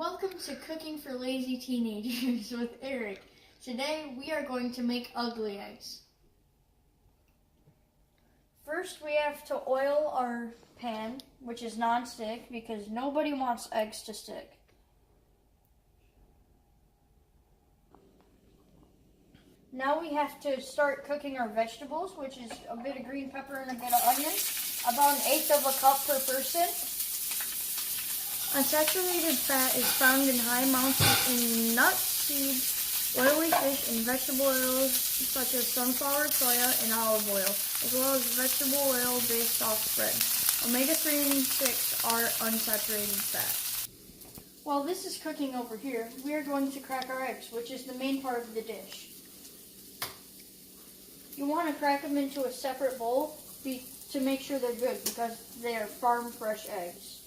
Welcome to Cooking for Lazy Teenagers with Eric. Today we are going to make ugly eggs. First we have to oil our pan, which is non-stick because nobody wants eggs to stick. Now we have to start cooking our vegetables, which is a bit of green pepper and a bit of onion, about 1/8 of a cup per person. Unsaturated fat is found in high amounts in nuts, seeds, oily fish, and vegetable oils such as sunflower, soya, and olive oil, as well as vegetable oil based off bread. Omega-3 and 6 are unsaturated fat. While this is cooking over here, we are going to crack our eggs, which is the main part of the dish. You want to crack them into a separate bowl to make sure they're good because they are farm fresh eggs.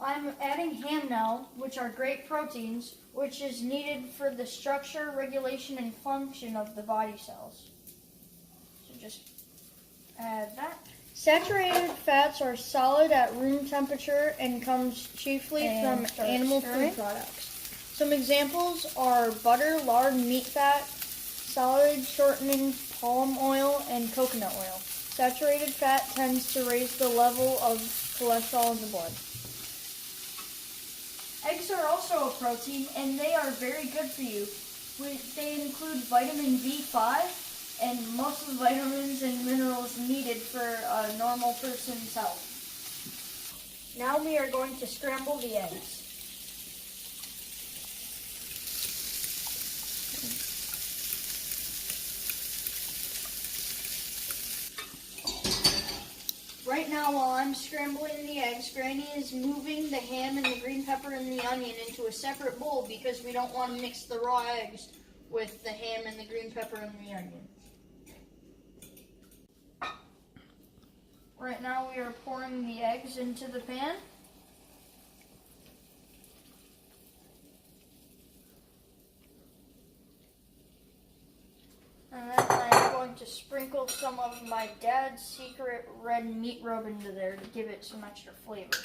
I'm adding ham now, which are great proteins, which is needed for the structure, regulation, and function of the body cells. So just add that. Saturated fats are solid at room temperature and comes chiefly from animal food products. Some examples are butter, lard, meat fat, solid shortening, palm oil, and coconut oil. Saturated fat tends to raise the level of cholesterol in the blood. Eggs are also a protein, and they are very good for you. They include vitamin B5 and most of the vitamins and minerals needed for a normal person's health. Now we are going to scramble the eggs. Right now, while I'm scrambling the eggs, Granny is moving the ham and the green pepper and the onion into a separate bowl because we don't want to mix the raw eggs with the ham and the green pepper and the onion. Right now, we are pouring the eggs into the pan. And then I'm going to sprinkle some of my dad's secret red meat rub into there to give it some extra flavor.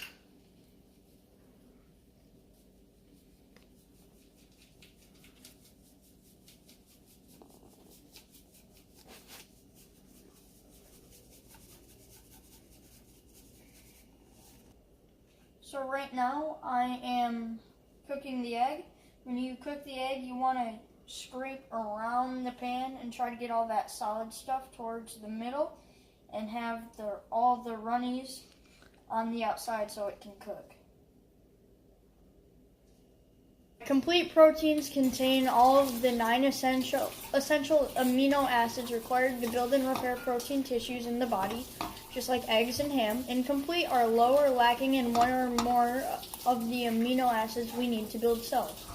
So right now I am cooking the egg. When you cook the egg, you want to scrape around the pan and try to get all that solid stuff towards the middle and have all the runnies on the outside so it can cook. Complete proteins contain all of the 9 essential amino acids required to build and repair protein tissues in the body, just like eggs and ham. Incomplete are low or lacking in one or more of the amino acids we need to build cells.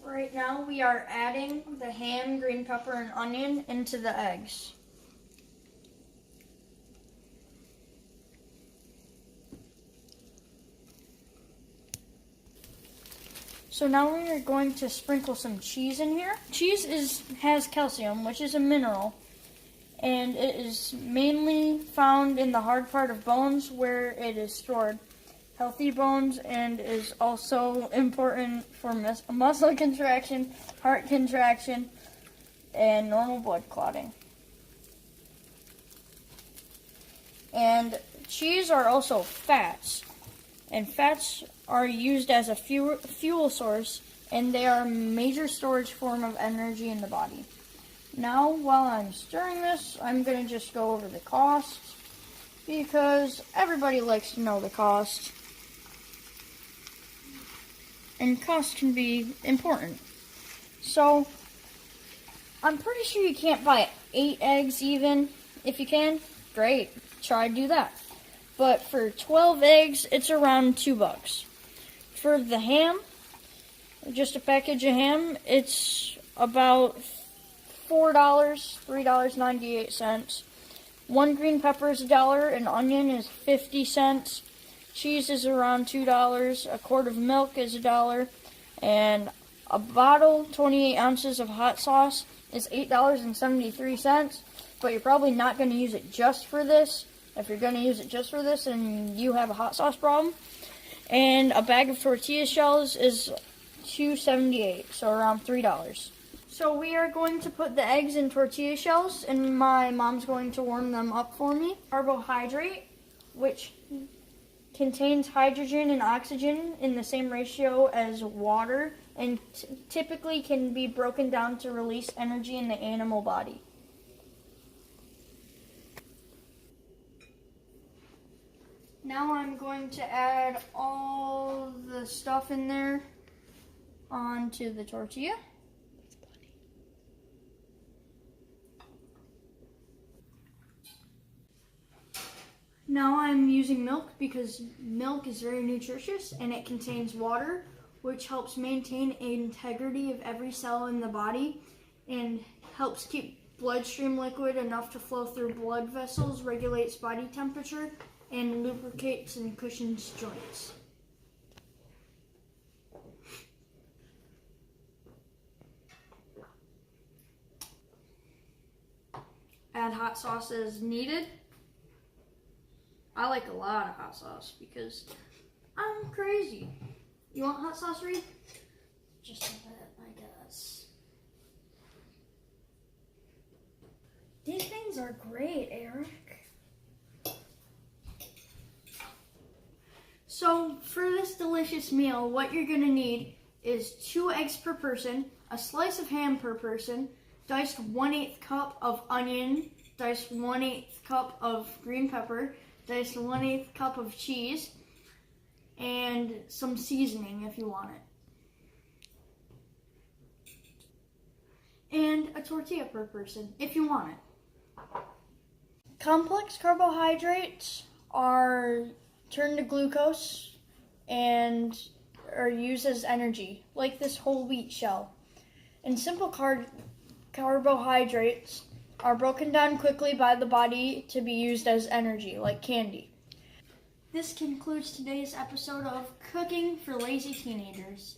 Right now we are adding the ham, green pepper, and onion into the eggs. So now we are going to sprinkle some cheese in here. Cheese has calcium, which is a mineral, and it is mainly found in the hard part of bones where it is stored. Healthy bones, and is also important for muscle contraction, heart contraction, and normal blood clotting. And cheese are also fats, and fats are used as a fuel source, and they are a major storage form of energy in the body. Now, while I'm stirring this, I'm going to just go over the cost, because everybody likes to know the cost. And cost can be important. So, I'm pretty sure you can't buy 8 eggs even. If you can, great. Try to do that. But for 12 eggs, it's around $2. For the ham, just a package of ham, it's about $4, $3.98. 1 green pepper is $1, an onion is 50 cents. Cheese is around $2, a quart of milk is $1, and A bottle, 28 ounces of hot sauce, is $8.73, but you're probably not going to use it just for this. If you're going to use it just for this, then you have a hot sauce problem. And a bag of tortilla shells is $2.78, so around $3. So we are going to put the eggs in tortilla shells, and my mom's going to warm them up for me. Carbohydrate, which contains hydrogen and oxygen in the same ratio as water, and typically can be broken down to release energy in the animal body. Now I'm going to add all the stuff in there onto the tortilla. Now I'm using milk because milk is very nutritious and it contains water, which helps maintain integrity of every cell in the body and helps keep bloodstream liquid enough to flow through blood vessels, regulates body temperature, and lubricates and cushions joints. Add hot sauce as needed. I like a lot of hot sauce because I'm crazy. You want hot sauce, Reed? Just a bit, I guess. These things are great, Eric. So for this delicious meal, what you're gonna need is 2 eggs per person, a slice of ham per person, diced 1/8 cup of onion, diced 1/8 cup of green pepper, diced 1/8 cup of cheese, and some seasoning if you want it. And a tortilla per person if you want it. Complex carbohydrates are turned to glucose and are used as energy, like this whole wheat shell. And simple carbohydrates are broken down quickly by the body to be used as energy, like candy. This concludes today's episode of Cooking for Lazy Teenagers.